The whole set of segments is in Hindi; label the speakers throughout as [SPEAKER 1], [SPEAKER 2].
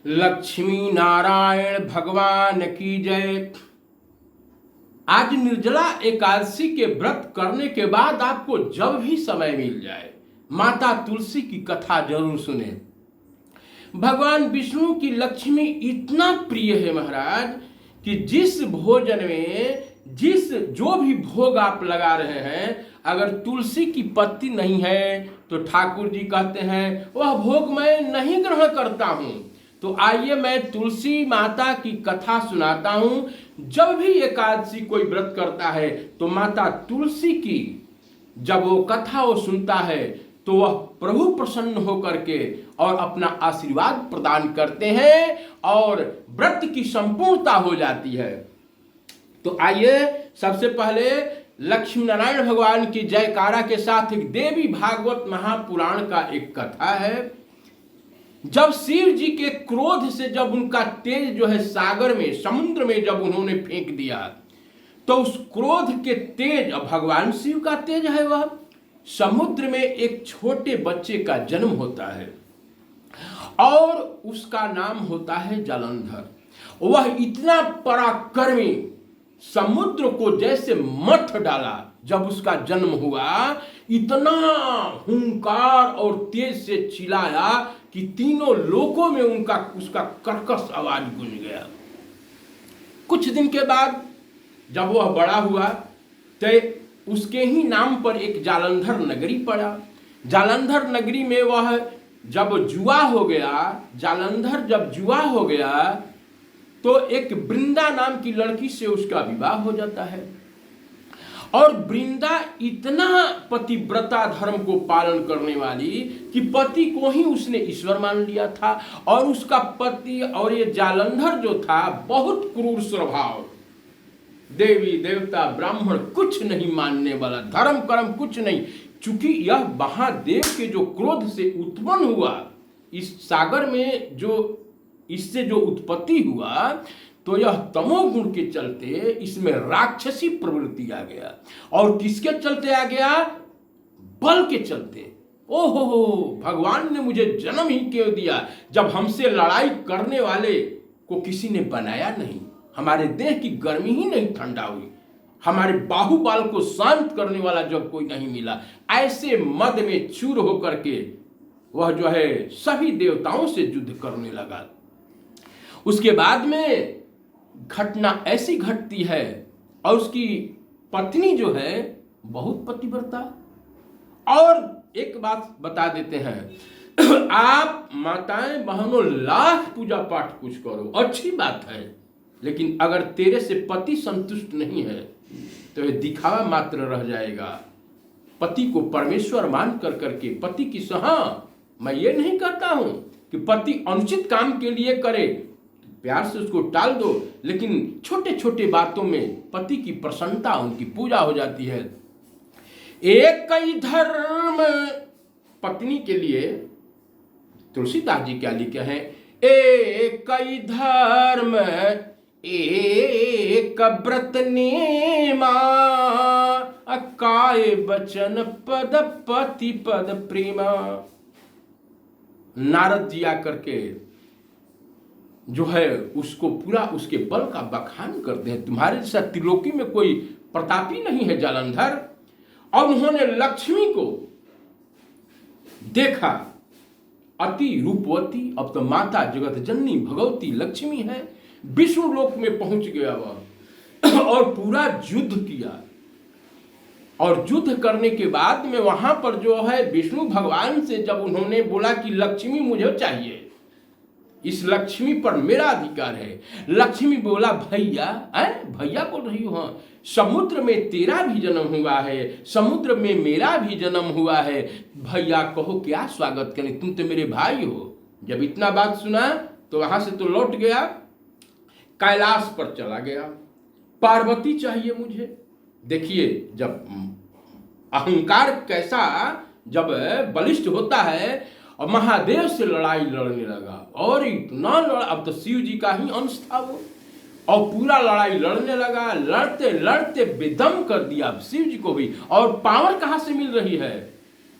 [SPEAKER 1] लक्ष्मी नारायण भगवान की जय। आज निर्जला एकादशी के व्रत करने के बाद आपको जब भी समय मिल जाए माता तुलसी की कथा जरूर सुने। भगवान विष्णु की लक्ष्मी इतना प्रिय है महाराज कि जिस भोजन में जो भी भोग आप लगा रहे हैं, अगर तुलसी की पत्ती नहीं है तो ठाकुर जी कहते हैं वह भोग मैं नहीं ग्रहण करता हूं। तो आइए मैं तुलसी माता की कथा सुनाता हूं। जब भी एकादशी कोई व्रत करता है तो माता तुलसी की जब वो कथा वो सुनता है तो वह प्रभु प्रसन्न होकर के और अपना आशीर्वाद प्रदान करते हैं और व्रत की संपूर्णता हो जाती है। तो आइए सबसे पहले लक्ष्मी नारायण भगवान की जयकारा के साथ एक देवी भागवत महापुराण का एक कथा है। जब शिव जी के क्रोध से जब उनका तेज जो है सागर में समुद्र में जब उन्होंने फेंक दिया तो उस क्रोध के तेज, अब भगवान शिव का तेज है, वह समुद्र में एक छोटे बच्चे का जन्म होता है और उसका नाम होता है जालंधर। वह इतना पराक्रमी, समुद्र को जैसे मथ डाला। जब उसका जन्म हुआ इतना हुंकार और तेज से चिल्लाया कि तीनों लोकों में उसका कर्कश आवाज गूंज गया। कुछ दिन के बाद जब वह बड़ा हुआ तो उसके ही नाम पर एक जालंधर नगरी पड़ा। जालंधर नगरी में वह जब जुआ हो गया, जालंधर जब जुआ हो गया तो एक वृंदा नाम की लड़की से उसका विवाह हो जाता है। और वृंदा इतना पतिव्रता धर्म को पालन करने वाली कि पति को ही उसने ईश्वर मान लिया था। और उसका पति और ये जालंधर जो था बहुत क्रूर स्वभाव, देवी देवता ब्राह्मण कुछ नहीं मानने वाला, धर्म कर्म कुछ नहीं। चूंकि यह महादेव के जो क्रोध से उत्पन्न हुआ, इस सागर में जो इससे जो उत्पत्ति हुआ, तो यह तमोगुण के चलते इसमें राक्षसी प्रवृत्ति आ गया। और किसके चलते आ गया? बल के चलते। ओहो, भगवान ने मुझे जन्म ही क्यों दिया जब हमसे लड़ाई करने वाले को किसी ने बनाया नहीं, हमारे देह की गर्मी ही नहीं ठंडा हुई, हमारे बाहुबल को शांत करने वाला जब कोई नहीं मिला। ऐसे मद में चूर होकर के वह जो है सभी देवताओं से युद्ध करने लगा। उसके बाद में घटना ऐसी घटती है और उसकी पत्नी जो है बहुत पतिव्रता। और एक बात बता देते हैं, आप माताएं बहनों लाख पूजा पाठ कुछ करो, अच्छी बात है, लेकिन अगर तेरे से पति संतुष्ट नहीं है तो यह दिखावा मात्र रह जाएगा। पति को परमेश्वर मान कर करके पति की मैं ये नहीं कहता हूं कि पति अनुचित काम के लिए करे, प्यार से उसको टाल दो, लेकिन छोटे छोटे बातों में पति की प्रसन्नता, उनकी पूजा हो जाती है। एक ही धर्म पत्नी के लिए तुलसीदास जी क्या लिखे हैं, एक ही धर्म एक व्रत नेमा, काय बचन पद पति पद प्रेमा। नारद जी आकर के जो है उसको पूरा उसके बल का बखान करते हैं, तुम्हारे जैसा त्रिलोकी में कोई प्रतापी नहीं है जालंधर। और उन्होंने लक्ष्मी को देखा, अति रूपवती, अब तो माता जगत जननी भगवती लक्ष्मी है, विष्णु लोक में पहुंच गया वह और पूरा युद्ध किया। और युद्ध करने के बाद में वहां पर जो है विष्णु भगवान से जब उन्होंने बोला कि लक्ष्मी मुझे चाहिए, इस लक्ष्मी पर मेरा अधिकार है। लक्ष्मी बोला भैया, भैया बोल रही हो? हाँ, समुद्र में तेरा भी जन्म हुआ है, समुद्र में मेरा भी जन्म हुआ है, भैया कहो क्या स्वागत करें, तुम तो मेरे भाई हो। जब इतना बात सुना तो वहां से तो लौट गया, कैलाश पर चला गया। पार्वती चाहिए मुझे। देखिए जब अहंकार कैसा जब बलिष्ठ होता है, और महादेव से लड़ाई लड़ने लगा और इतना अब तो शिव जी का ही अंश था वो, और पूरा लड़ाई लड़ने लगा, लड़ते लड़ते बेदम कर दिया शिव जी को भी। और पावर कहां से मिल रही है?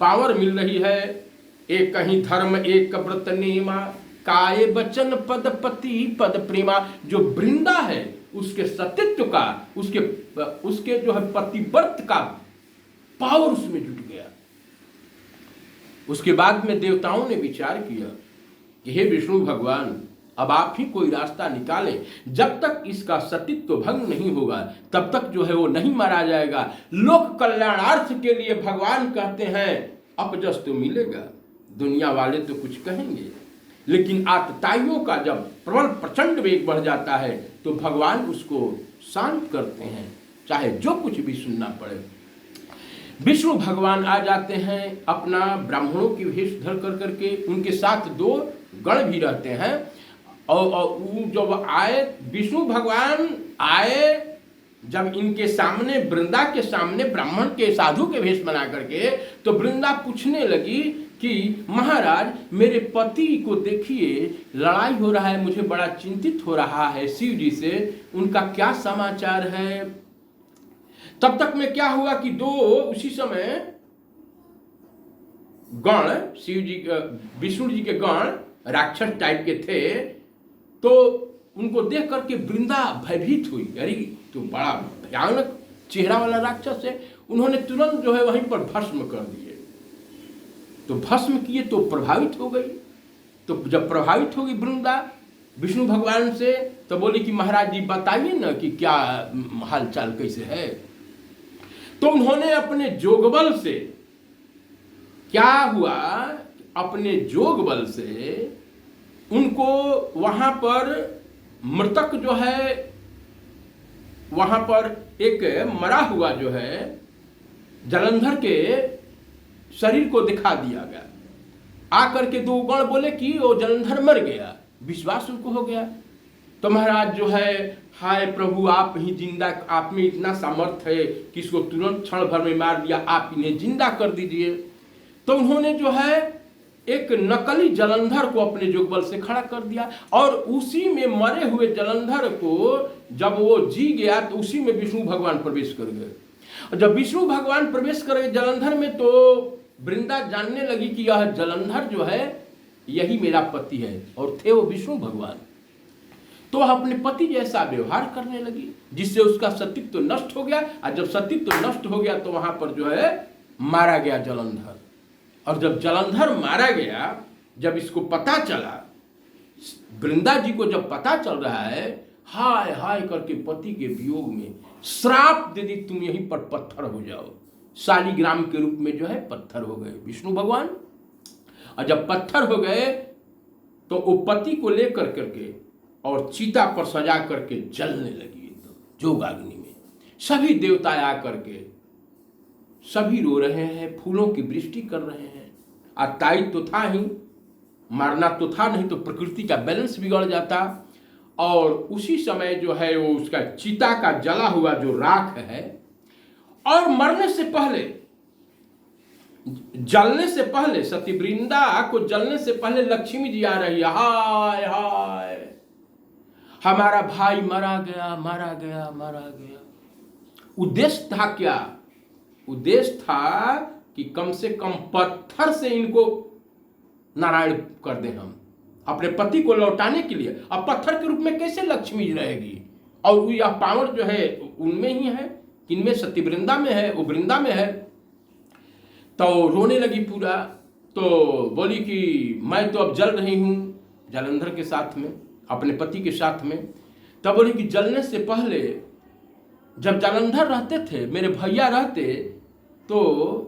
[SPEAKER 1] पावर मिल रही है एक ही धर्म एक व्रत नेमा, काये वचन पद पति पद प्रेमा। जो वृंदा है उसके सतीत्व का, उसके जो है पतिव्रत का पावर उसमें जुट गया। उसके बाद में देवताओं ने विचार किया कि हे विष्णु भगवान, अब आप ही कोई रास्ता निकालें। जब तक इसका सतीत्व भंग नहीं होगा तब तक जो है वो नहीं मारा जाएगा। लोक कल्याणार्थ के लिए भगवान कहते हैं अपजस तो मिलेगा, दुनिया वाले तो कुछ कहेंगे, लेकिन आतताइयों का जब प्रबल प्रचंड वेग बढ़ जाता है तो भगवान उसको शांत करते हैं, चाहे जो कुछ भी सुनना पड़े। विष्णु भगवान आ जाते हैं अपना ब्राह्मणों की वेश धर कर करके, उनके साथ 2 गण भी रहते हैं। और जब आए विष्णु भगवान आए, जब इनके सामने वृंदा के सामने ब्राह्मण के साधु के वेश बना करके, तो वृंदा पूछने लगी कि महाराज मेरे पति को देखिए लड़ाई हो रहा है, मुझे बड़ा चिंतित हो रहा है शिव जी से, उनका क्या समाचार है। तब तक में क्या हुआ कि 2 उसी समय गण शिव जी विष्णु जी के गण राक्षस टाइप के थे, तो उनको देख करके वृंदा भयभीत हुई। अरे तो बड़ा भयानक चेहरा वाला राक्षस है। उन्होंने तुरंत जो है वहीं पर भस्म कर दिए। तो भस्म किए तो प्रभावित हो गई। तो जब प्रभावित होगी वृंदा विष्णु भगवान से, तो बोली कि महाराज जी बताइए ना कि क्या हालचाल कैसे है। तो उन्होंने अपने जोगबल से, क्या हुआ, अपने जोगबल से उनको वहां पर मृतक जो है, वहां पर एक मरा हुआ जो है जलंधर के शरीर को दिखा दिया गया। आकर के 2 गण बोले कि वो जलंधर मर गया। विश्वास उनको हो गया। तो महाराज जो है, हाय प्रभु आप ही जिंदा, आप में इतना सामर्थ्य है कि इसको तुरंत क्षण भर में मार दिया, आप इन्हें जिंदा कर दीजिए। तो उन्होंने जो है एक नकली जलंधर को अपने जोगबल से खड़ा कर दिया, और उसी में मरे हुए जलंधर को जब वो जी गया तो उसी में विष्णु भगवान प्रवेश कर गए। जब विष्णु भगवान प्रवेश कर गए जलंधर में, तो वृंदा जानने लगी कि यह जलंधर जो है यही मेरा पति है, और थे वो विष्णु भगवान। तो वह अपने पति जैसा व्यवहार करने लगी, जिससे उसका सतीत्व नष्ट हो गया। और जब सतीत्व नष्ट हो गया तो वहां पर जो है मारा गया जलंधर। और जब जलंधर मारा गया, जब इसको पता चला, वृंदा जी को जब पता चल रहा है, हाय हाय करके पति के वियोग में श्राप दे दी, तुम यहीं पर पत्थर हो जाओ। शालिग्राम के रूप में जो है पत्थर हो गए विष्णु भगवान। और जब पत्थर हो गए तो वो पति को लेकर करके और चीता पर सजा करके जलने लगी एकदम जोगाग्नि में। सभी देवता आकर के सभी रो रहे हैं, फूलों की वृष्टि कर रहे हैं। अताई तो था ही, मारना तो था नहीं तो प्रकृति का बैलेंस बिगड़ जाता। और उसी समय जो है वो उसका चीता का जला हुआ जो राख है, और मरने से पहले, जलने से पहले, सतीवृंदा को जलने से पहले लक्ष्मी जी आ रही है, हाय हाय हमारा भाई मारा गया मारा गया मारा गया। उद्देश्य था क्या? उद्देश्य था कि कम से कम पत्थर से इनको नारायण कर दें हम, अपने पति को लौटाने के लिए। अब पत्थर के रूप में कैसे लक्ष्मी रहेगी? और यह पावर जो है उनमें ही है, किनमें? सतीवृंदा में है, वो वृंदा में है। तो रोने लगी पूरा। तो बोली कि मैं तो अब जल रही हूं जलंधर के साथ में, अपने पति के साथ में। तब बोली कि जलने से पहले जब जलंधर रहते थे, मेरे भैया रहते, तो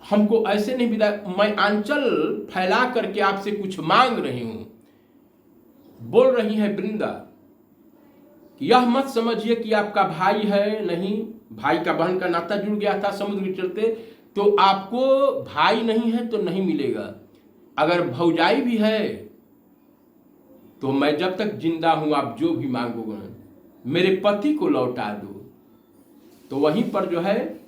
[SPEAKER 1] हमको ऐसे नहीं विदा, मैं आंचल फैला करके आपसे कुछ मांग रही हूं। बोल रही है वृंदा कि यह मत समझिए कि आपका भाई है, नहीं, भाई का बहन का नाता जुड़ गया था समुद्र के चलते, तो आपको भाई नहीं है तो नहीं मिलेगा। अगर भौजाई भी है तो मैं जब तक जिंदा हूं आप जो भी मांगोगे, मेरे पति को लौटा दो। तो वहीं पर जो है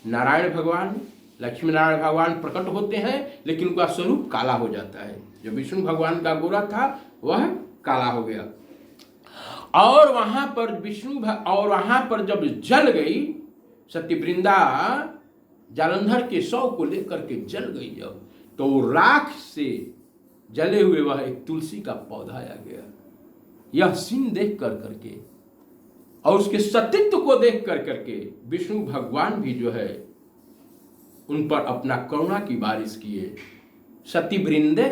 [SPEAKER 1] नारायण भगवान, लक्ष्मी नारायण भगवान प्रकट होते हैं, लेकिन उनका स्वरूप काला हो जाता है। जो विष्णु भगवान का गोरा था वह काला हो गया। और वहां पर जब जल गई सतीवृंदा, जलंधर के शव को लेकर के जल गई जब, तो राख से जले हुए वह एक तुलसी का पौधा आ गया। यह सीन देख कर करके और उसके सतीत्व को देख कर करके विष्णु भगवान भी जो है उन पर अपना करुणा की बारिश किए। सती वृंदे,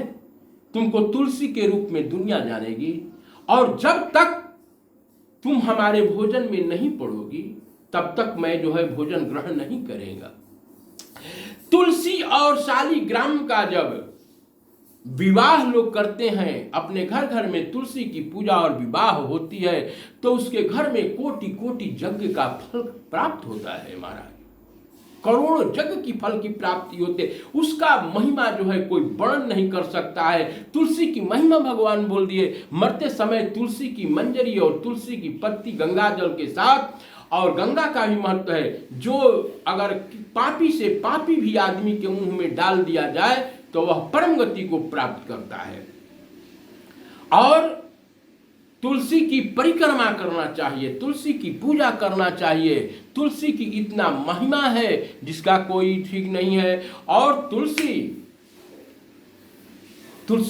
[SPEAKER 1] तुमको तुलसी के रूप में दुनिया जानेगी, और जब तक तुम हमारे भोजन में नहीं पड़ोगी तब तक मैं जो है भोजन ग्रहण नहीं करेगा। तुलसी और शालिग्राम का जब विवाह लोग करते हैं, अपने घर घर में तुलसी की पूजा और विवाह होती है, तो उसके घर में कोटि कोटि यज्ञ का फल प्राप्त होता है महाराज। करोड़ों यज्ञ की फल की प्राप्ति होती है। उसका महिमा जो है कोई वर्णन नहीं कर सकता है। तुलसी की महिमा भगवान बोल दिए, मरते समय तुलसी की मंजरी और तुलसी की पत्ती गंगा जल के साथ, और गंगा का भी महत्व है, जो अगर पापी से पापी भी आदमी के मुंह में डाल दिया जाए तो वह परम गति को प्राप्त करता है। और तुलसी की परिक्रमा करना चाहिए, तुलसी की पूजा करना चाहिए। तुलसी की इतना महिमा है जिसका कोई ठीक नहीं है। और तुलसी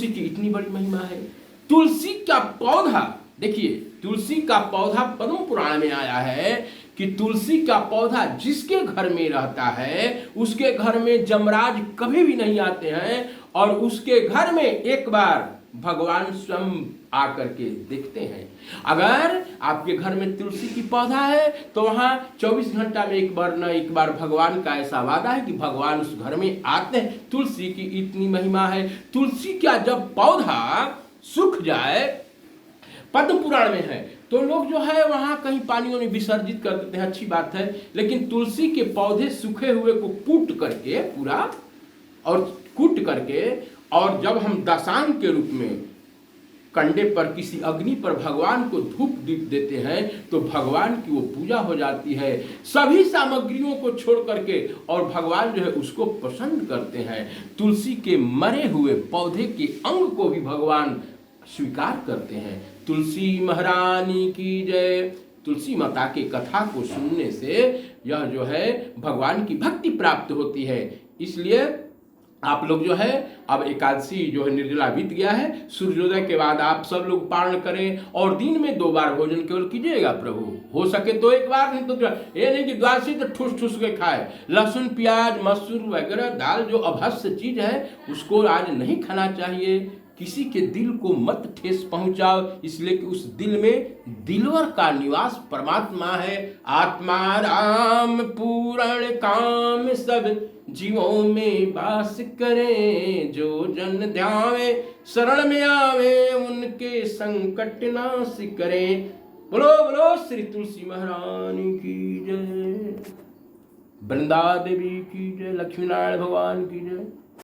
[SPEAKER 1] की इतनी बड़ी महिमा है। तुलसी का पौधा देखिए, तुलसी का पौधा पद्म पुराण में आया है कि तुलसी का पौधा जिसके घर में रहता है उसके घर में जमराज कभी भी नहीं आते हैं, और उसके घर में एक बार भगवान स्वयं आकर के देखते हैं। अगर आपके घर में तुलसी की पौधा है तो वहां 24 घंटा में एक बार भगवान का ऐसा वादा है कि भगवान उस घर में आते हैं। तुलसी की इतनी महिमा है। तुलसी का जब पौधा सूख जाए, पद्म पुराण में है, तो लोग जो है वहां कहीं पानियों में विसर्जित कर देते हैं, अच्छी बात है। लेकिन तुलसी के पौधे सूखे हुए को कूट करके पूरा, और कूट करके, और जब हम दशांग के रूप में कंडे पर किसी अग्नि पर भगवान को धूप दीप देते हैं तो भगवान की वो पूजा हो जाती है, सभी सामग्रियों को छोड़ करके, और भगवान जो है उसको पसंद करते हैं। तुलसी के मरे हुए पौधे के अंग को भी भगवान स्वीकार करते हैं। तुलसी महारानी की जय। तुलसी माता के कथा को सुनने से यह जो है भगवान की भक्ति प्राप्त होती है। इसलिए आप लोग जो है, अब एकादशी जो है निर्जला बीत गया है, सूर्योदय के बाद आप सब लोग पारण करें, और दिन में 2 बार भोजन केवल कीजिएगा प्रभु, हो सके तो 1 बार, नहीं तो ये नहीं कि द्वादशी तो ठूस ठूस के खाए। लहसुन प्याज मसूर वगैरह दाल जो अभस्य चीज है उसको आज नहीं खाना चाहिए। किसी के दिल को मत ठेस पहुंचाओ, इसलिए कि उस दिल में दिलवर का निवास परमात्मा है। आत्मा राम पूर्ण काम सब जीवों में वास करे, जो जन ध्यावे शरण में आवे उनके संकट नाश करे। बोलो बोलो श्री तुलसी महारानी की जय, वृंदा देवी की जय, लक्ष्मी नारायण भगवान की जय।